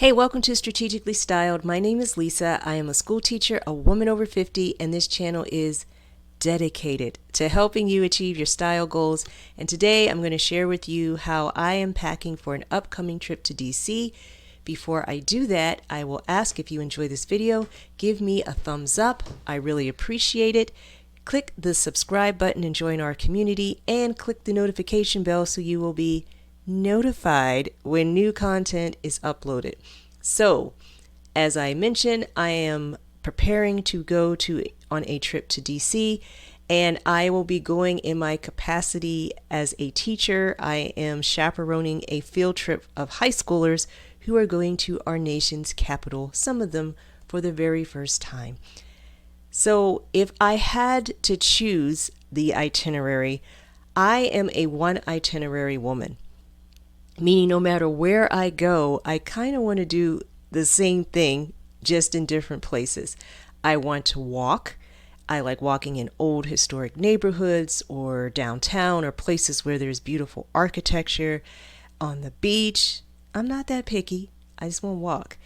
Hey, welcome to Strategically Styled. My name is Lisa. I am a school teacher, a woman over 50, and this channel is dedicated to helping you achieve your style goals. And today I'm going to share with you how I am packing for an upcoming trip to DC. Before I do that, I will ask if you enjoy this video, give me a thumbs up. I really appreciate it. Click the subscribe button and join our community, and click the notification bell so you will be notified when new content is uploaded. So, as I mentioned, I am preparing to go on a trip to DC, and I will be going in my capacity as a teacher. I am chaperoning a field trip of high schoolers who are going to our nation's capital, some of them for the very first time. So if I had to choose the itinerary, I am a one itinerary woman. Meaning no matter where I go, I kind of want to do the same thing, just in different places. I want to walk. I like walking in old historic neighborhoods or downtown or places where there's beautiful architecture. On the beach, I'm not that picky. I just want to walk.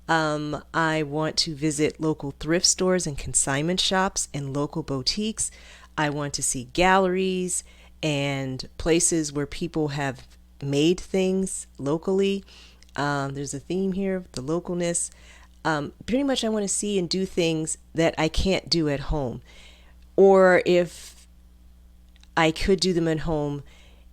I want to visit local thrift stores and consignment shops and local boutiques. I want to see galleries and places where people have made things locally. There's a theme here, the localness. Pretty much I want to see and do things that I can't do at home, or if I could do them at home,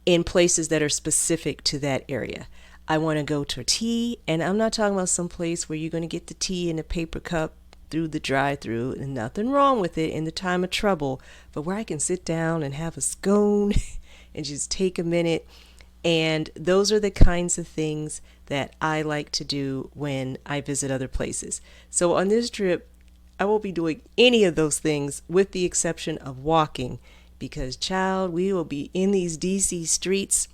in places that are specific to that area. I want to go to a tea, and I'm not talking about some place where you're going to get the tea in a paper cup through the drive-through, and nothing wrong with it in the time of trouble, but where I can sit down and have a scone and just take a minute. And those are the kinds of things that I like to do when I visit other places. So on this trip, I won't be doing any of those things with the exception of walking, because child, we will be in these DC streets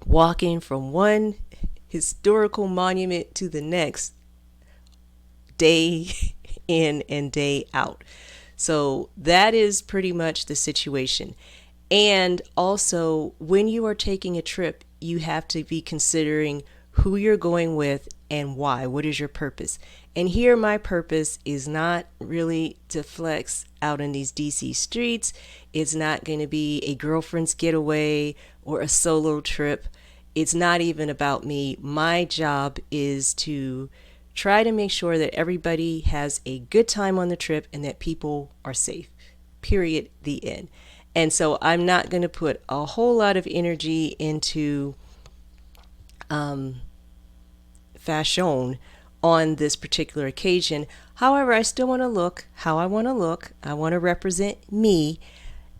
walking from one historical monument to the next, day in and day out. So that is pretty much the situation. And also, when you are taking a trip, you have to be considering who you're going with and why. What is your purpose? And here, my purpose is not really to flex out in these DC streets. It's not going to be a girlfriend's getaway or a solo trip. It's not even about me. My job is to try to make sure that everybody has a good time on the trip and that people are safe. Period. The end. And so I'm not going to put a whole lot of energy into fashion on this particular occasion. However, I still want to look how I want to look. I want to represent me.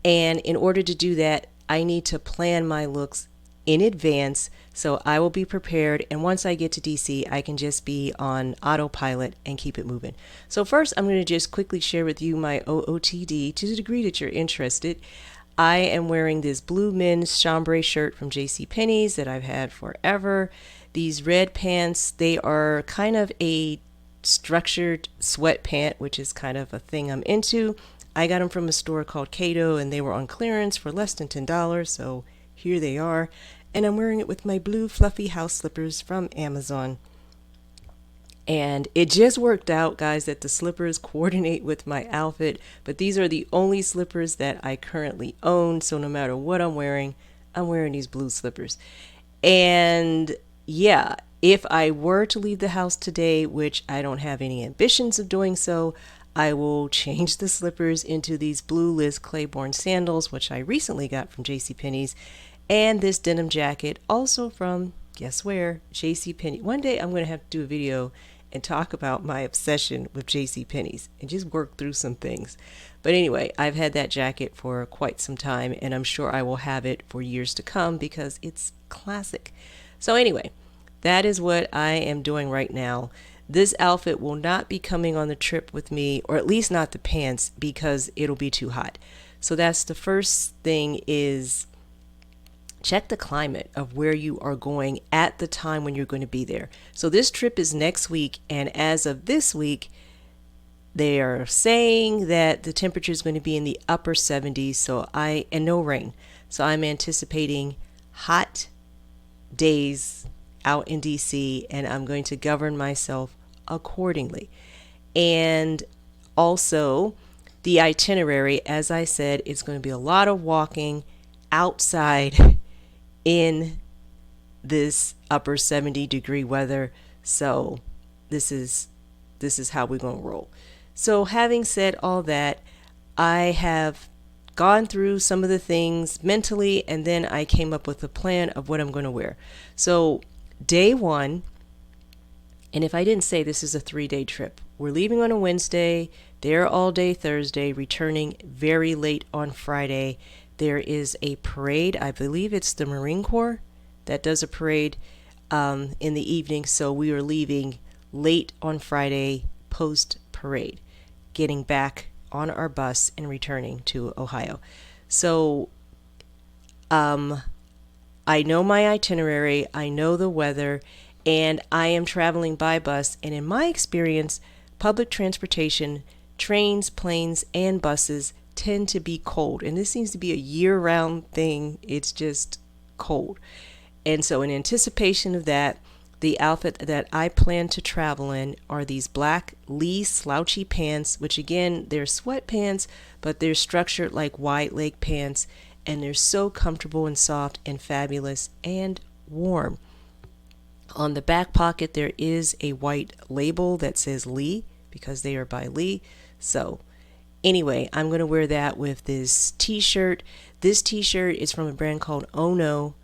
And in order to do that, I need to plan my looks in advance, so I will be prepared. And once I get to DC, I can just be on autopilot and keep it moving. So first, I'm going to just quickly share with you my OOTD to the degree that you're interested. I am wearing this blue men's chambray shirt from JCPenney's that I've had forever. These red pants, they are kind of a structured sweat pant, which is kind of a thing I'm into. I got them from a store called Cato, and they were on clearance for less than $10, so here they are. And I'm wearing it with my blue fluffy house slippers from Amazon. And it just worked out, guys, that the slippers coordinate with my outfit. But these are the only slippers that I currently own. So no matter what I'm wearing these blue slippers. And yeah, if I were to leave the house today, which I don't have any ambitions of doing so, I will change the slippers into these blue Liz Claiborne sandals, which I recently got from JCPenney's. And this denim jacket, also from, guess where, JCPenney. One day I'm going to have to do a video and talk about my obsession with JCPenney's and just work through some things. But anyway, I've had that jacket for quite some time, and I'm sure I will have it for years to come because it's classic. So anyway, that is what I am doing right now. This outfit will not be coming on the trip with me, or at least not the pants, because it'll be too hot. So that's the first thing, is check the climate of where you are going at the time when you're going to be there. So this trip is next week, and as of this week, they are saying that the temperature is going to be in the upper 70s, and no rain. So I'm anticipating hot days out in DC, and I'm going to govern myself accordingly. And also, the itinerary, as I said, it's going to be a lot of walking outside in this upper 70-degree weather. So this is how we're going to roll. So having said all that, I have gone through some of the things mentally, and then I came up with a plan of what I'm going to wear. So day one, and if I didn't say, this is a 3-day trip. We're leaving on a Wednesday, there all day Thursday, returning very late on Friday. There is a parade. I believe it's the Marine Corps that does a parade in the evening. So we are leaving late on Friday post parade, getting back on our bus and returning to Ohio. So I know my itinerary, I know the weather, and I am traveling by bus. And in my experience, public transportation, trains, planes, and buses tend to be cold. And this seems to be a year-round thing. It's just cold. And so in anticipation of that, the outfit that I plan to travel in are these black Lee slouchy pants, which again, they're sweatpants, but they're structured like wide leg pants, and they're so comfortable and soft and fabulous and warm. On the back pocket, there is a white label that says Lee, because they are by Lee. So anyway, I'm going to wear that with this t-shirt. This t-shirt is from a brand called Oh No.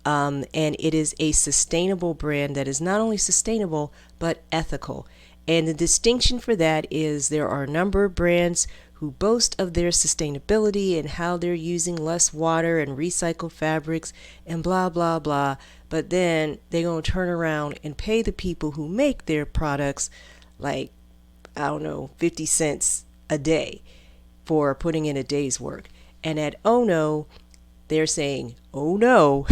And it is a sustainable brand that is not only sustainable, but ethical. And the distinction for that is there are a number of brands who boast of their sustainability and how they're using less water and recycled fabrics and blah, blah, blah. But then they're going to turn around and pay the people who make their products like, I don't know, 50 cents a day for putting in a day's work. And at Oh No, they're saying, oh no,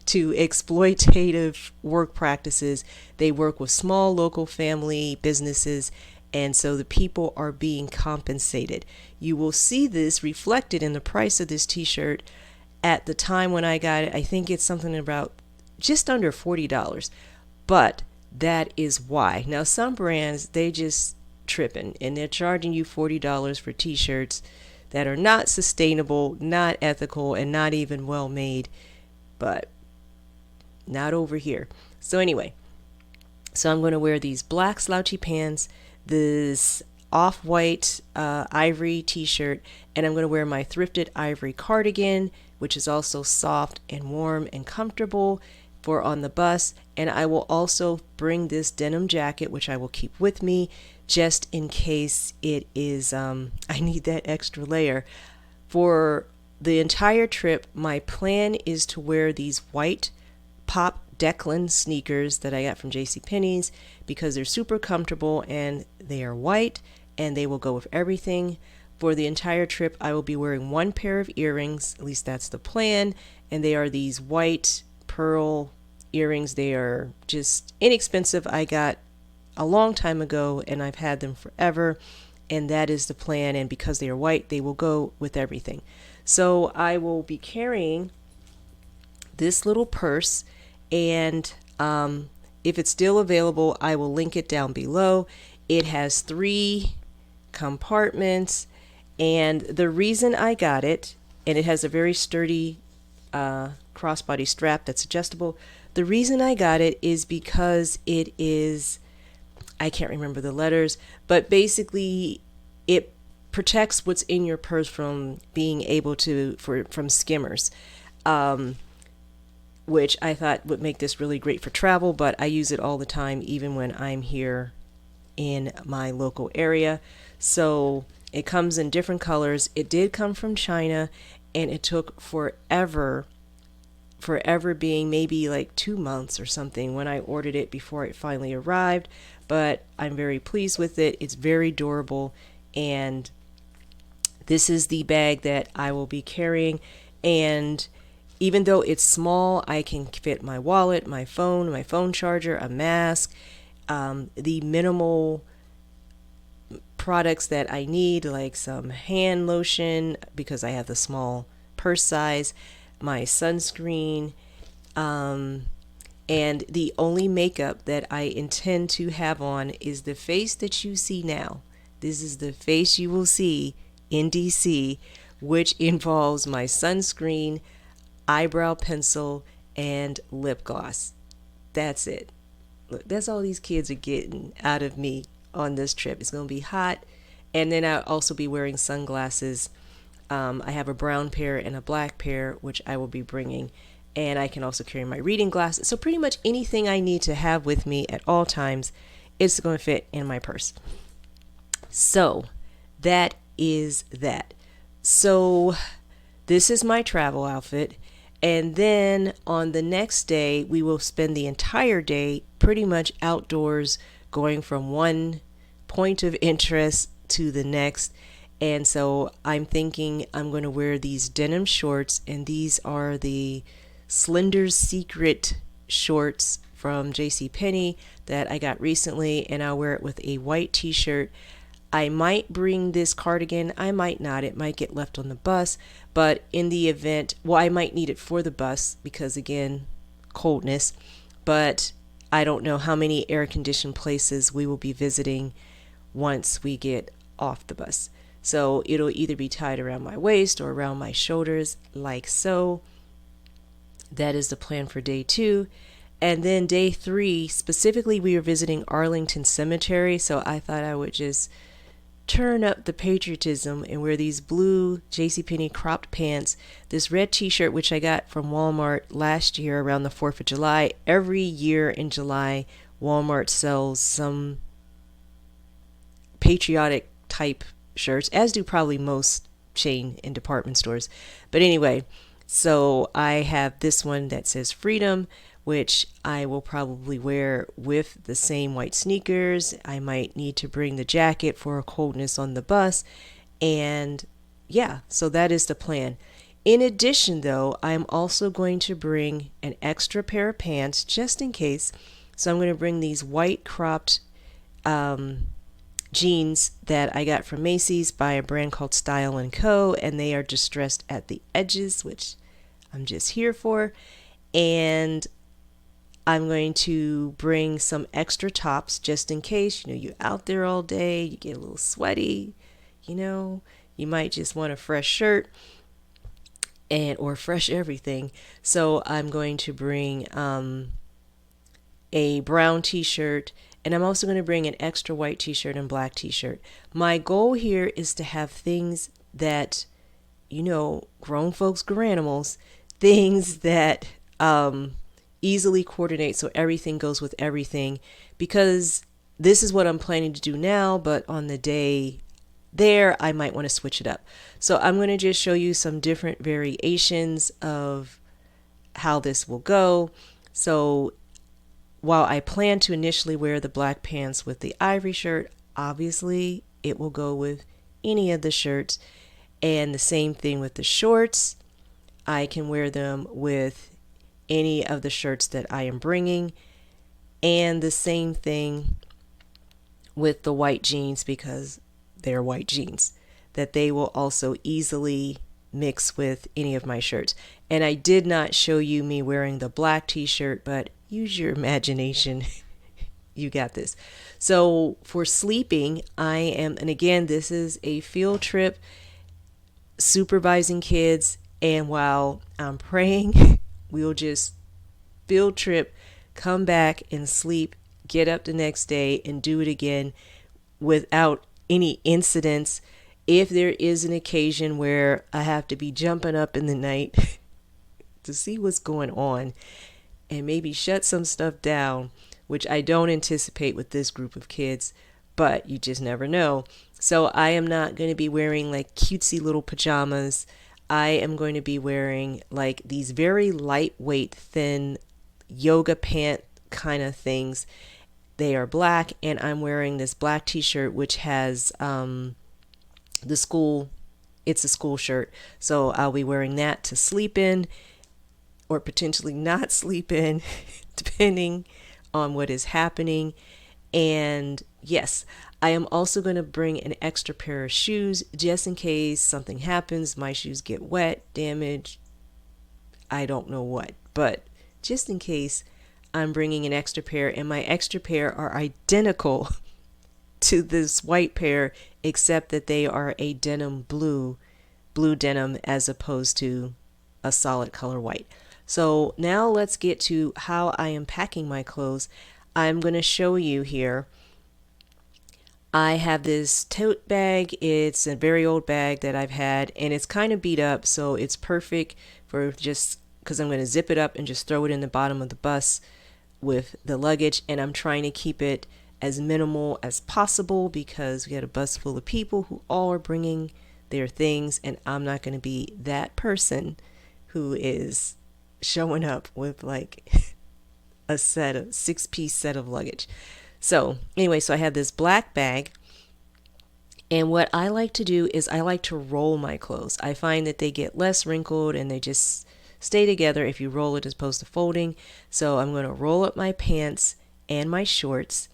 to exploitative work practices. They work with small local family businesses, and so the people are being compensated. You will see this reflected in the price of this t-shirt. At the time when I got it, I think it's something about just under $40. But that is why. Now some brands, they just tripping, and they're charging you $40 for t-shirts that are not sustainable, not ethical, and not even well made. But not over here. So anyway, so I'm going to wear these black slouchy pants, this off-white ivory t-shirt, and I'm going to wear my thrifted ivory cardigan, which is also soft and warm and comfortable for on the bus. And I will also bring this denim jacket, which I will keep with me just in case it is I need that extra layer. For the entire trip, my plan is to wear these white pop Declan sneakers that I got from JCPenney's because they're super comfortable and they are white and they will go with everything. For the entire trip, I will be wearing one pair of earrings, at least that's the plan, and they are these white pearl earrings. They are just inexpensive. I got a long time ago and I've had them forever, and that is the plan. And because they are white, they will go with everything. So I will be carrying this little purse, and if it's still available, I will link it down below. It has 3 compartments, and the reason I got it, and it has a very sturdy crossbody strap that's adjustable. The reason I got it is because it is, I can't remember the letters, but basically it protects what's in your purse from being able to, from skimmers. Which I thought would make this really great for travel, but I use it all the time, even when I'm here in my local area. So it comes in different colors. It did come from China, and it took forever being maybe like 2 months or something when I ordered it before it finally arrived. But I'm very pleased with it. It's very durable, and this is the bag that I will be carrying. And even though it's small, I can fit my wallet, my phone charger, a mask, the minimal products that I need, like some hand lotion because I have the small purse size, my sunscreen, And the only makeup that I intend to have on is the face that you see now. This is the face you will see in DC, which involves my sunscreen, eyebrow pencil, and lip gloss. That's it. Look, that's all these kids are getting out of me on this trip. It's going to be hot. And then I'll also be wearing sunglasses. I have a brown pair and a black pair, which I will be bringing. And I can also carry my reading glasses. So pretty much anything I need to have with me at all times, it's going to fit in my purse. So that is that. So this is my travel outfit. And then on the next day, we will spend the entire day pretty much outdoors, going from one point of interest to the next. And so I'm thinking I'm going to wear these denim shorts, and these are the Slender Secret shorts from JCPenney that I got recently, and I'll wear it with a white t-shirt. I might bring this cardigan, I might not. It might get left on the bus, but in the event, well, I might need it for the bus because, again, coldness, but I don't know how many air-conditioned places we will be visiting once we get off the bus. So it'll either be tied around my waist or around my shoulders, like so. That is the plan for day 2. And then day 3, specifically, we are visiting Arlington Cemetery, so I thought I would just turn up the patriotism and wear these blue JCPenney cropped pants, this red t-shirt which I got from Walmart last year around the 4th of July. Every year in July, Walmart sells some patriotic type shirts, as do probably most chain and department stores. But anyway, so I have this one that says freedom, which I will probably wear with the same white sneakers. I might need to bring the jacket for a coldness on the bus. And yeah, so that is the plan. In addition, though, I'm also going to bring an extra pair of pants just in case. So I'm going to bring these white cropped jeans that I got from Macy's by a brand called Style & Co. And they are distressed at the edges, which I'm just here for. And I'm going to bring some extra tops just in case, you're out there all day, you get a little sweaty, you might just want a fresh shirt or fresh everything. So I'm going to bring a brown t-shirt, and I'm also going to bring an extra white t-shirt and black t-shirt. My goal here is to have things that, grown folks, granimals, things that easily coordinate so everything goes with everything, because this is what I'm planning to do now, but on the day there I might want to switch it up. So I'm going to just show you some different variations of how this will go. So while I plan to initially wear the black pants with the ivory shirt, obviously it will go with any of the shirts, and the same thing with the shorts. I can wear them with any of the shirts that I am bringing, and the same thing with the white jeans, because they're white jeans, that they will also easily mix with any of my shirts. And I did not show you me wearing the black t-shirt, but use your imagination. You got this. So for sleeping, and again, this is a field trip supervising kids, and while I'm praying, we'll just field trip, come back and sleep, get up the next day and do it again without any incidents. If there is an occasion where I have to be jumping up in the night to see what's going on and maybe shut some stuff down, which I don't anticipate with this group of kids, but you just never know. So I am not going to be wearing like cutesy little pajamas. I am going to be wearing like these very lightweight, thin yoga pant kind of things. They are black, and I'm wearing this black t-shirt which has it's a school shirt. So I'll be wearing that to sleep in, or potentially not sleep in, depending on what is happening. And yes, I am also going to bring an extra pair of shoes just in case something happens. My shoes get wet, damaged, I don't know what. But just in case, I'm bringing an extra pair, and my extra pair are identical to this white pair, except that they are a denim blue denim as opposed to a solid color white. So now let's get to how I am packing my clothes. I'm going to show you here. I have this tote bag. It's a very old bag that I've had, and it's kind of beat up, so it's perfect for just because I'm going to zip it up and just throw it in the bottom of the bus with the luggage, and I'm trying to keep it as minimal as possible because we got a bus full of people who all are bringing their things, and I'm not going to be that person who is showing up with like a six-piece set of luggage. So anyway, so I have this black bag, and what I like to do is I like to roll my clothes. I find that they get less wrinkled and they just stay together if you roll it as opposed to folding. So I'm going to roll up my pants and my shorts,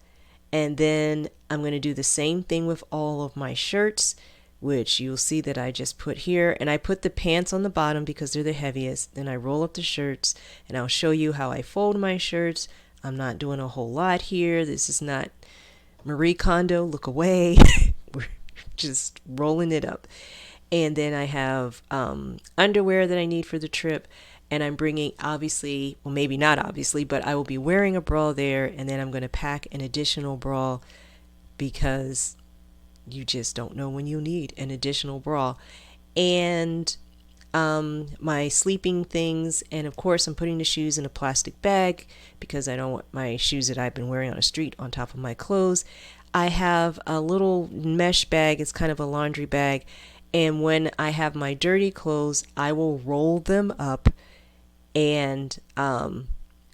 and then I'm going to do the same thing with all of my shirts, which you'll see that I just put here. And I put the pants on the bottom because they're the heaviest. Then I roll up the shirts, and I'll show you how I fold my shirts. I'm not doing a whole lot here. This is not Marie Kondo, look away. We're just rolling it up. And then I have underwear that I need for the trip. And I'm bringing, obviously, well, maybe not obviously, but I will be wearing a bra there. And then I'm going to pack an additional bra because you just don't know when you need an additional bra. And my sleeping things, and of course I'm putting the shoes in a plastic bag because I don't want my shoes that I've been wearing on the street on top of my clothes. I have a little mesh bag. It's kind of a laundry bag, and when I have my dirty clothes, I will roll them up and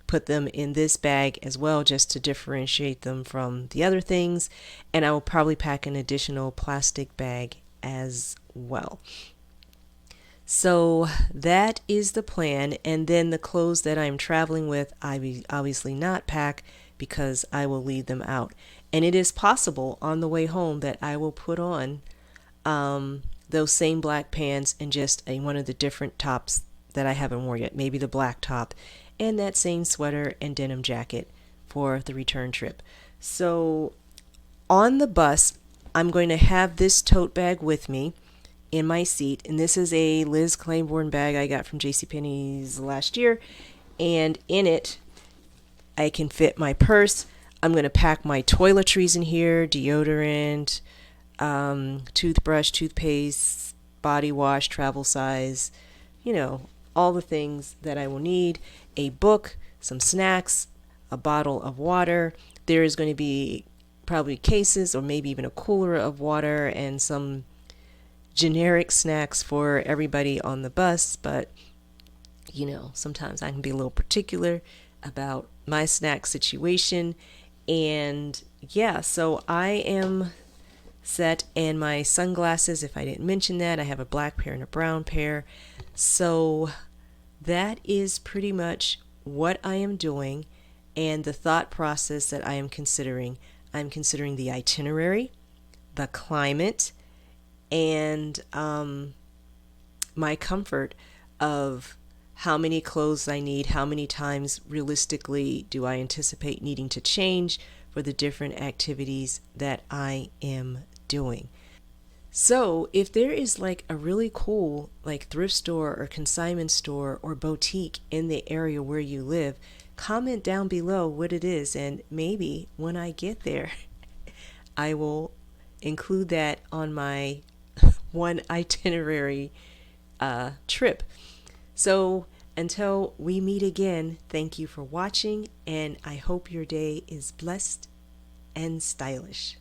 put them in this bag as well, just to differentiate them from the other things. And I will probably pack an additional plastic bag as well. So that is the plan. And then the clothes that I'm traveling with, I will obviously not pack because I will leave them out. And it is possible on the way home that I will put on those same black pants and just one of the different tops that I haven't worn yet, maybe the black top, and that same sweater and denim jacket for the return trip. So on the bus, I'm going to have this tote bag with me in my seat, and this is a Liz Claiborne bag I got from JCPenney's last year, and in it I can fit my purse. I'm going to pack my toiletries in here, deodorant, toothbrush, toothpaste, body wash, travel size, all the things that I will need, a book, some snacks, a bottle of water. There is going to be probably cases or maybe even a cooler of water and some generic snacks for everybody on the bus, but sometimes I can be a little particular about my snack situation. And yeah, so I am set, and my sunglasses, if I didn't mention that, I have a black pair and a brown pair. So that is pretty much what I am doing and the thought process that I am considering. I'm considering the itinerary, the climate, and my comfort of how many clothes I need, how many times realistically do I anticipate needing to change for the different activities that I am doing. So if there is like a really cool like thrift store or consignment store or boutique in the area where you live, comment down below what it is, and maybe when I get there I will include that on my one itinerary trip. So until we meet again, thank you for watching, and I hope your day is blessed and stylish.